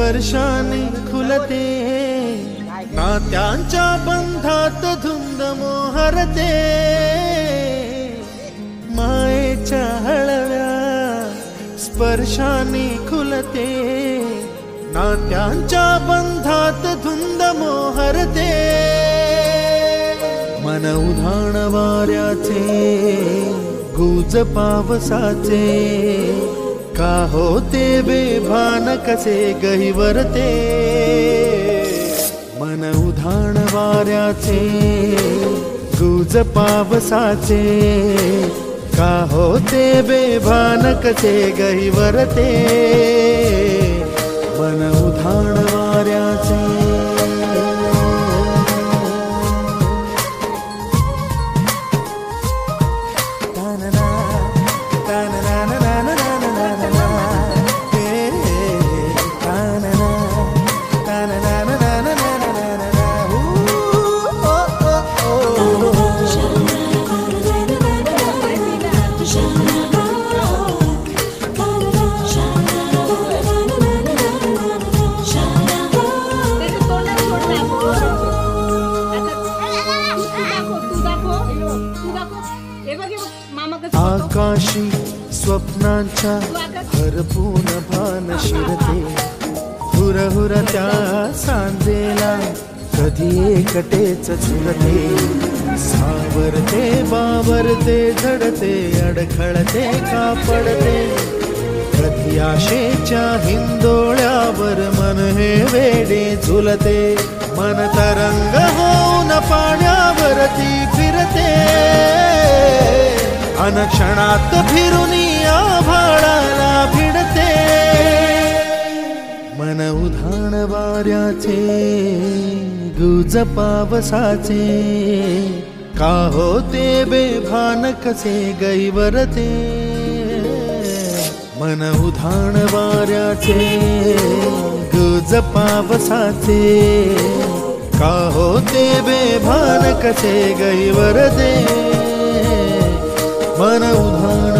स्पर्शाने खुलते, नात्यांच्या बंधात धुंद मोहरते, मायेच्या हळव्या स्पर्शाने खुलते, नात्यांच्या बंधात धुंद मोहरते, मन उधाण वाऱ्याचे गुज पावसाचे, का होते बेभान कसे गहिवरते, मन उधाण वाऱ्याचे गुज पावसाचे, का होते बेभान कसे गहिवरते, मन उधाण वाऱ्याचे. आकाशी स्वप्नांच्या हरपून भान शिरते, हुरहुर त्या सांजेला कधी एकटेच झुलते, सावरते बावरते झडते अडखळते का पडते, कधी आशेच्या हिंदोळ्यावर मन हे वेडे झुलते, मन तरंग होऊन पाण्यावरती फिरते, अनक्षणात फिरुनी आभाळाला भिडते, मन उधाण वाऱ्याचे गुज पावसाचे, का होते बेभान कसे गहिवरते, मन उधाण वाऱ्याचे गुज पावसाचे, का होते बेभान कसे गहिवरते, मन उधाण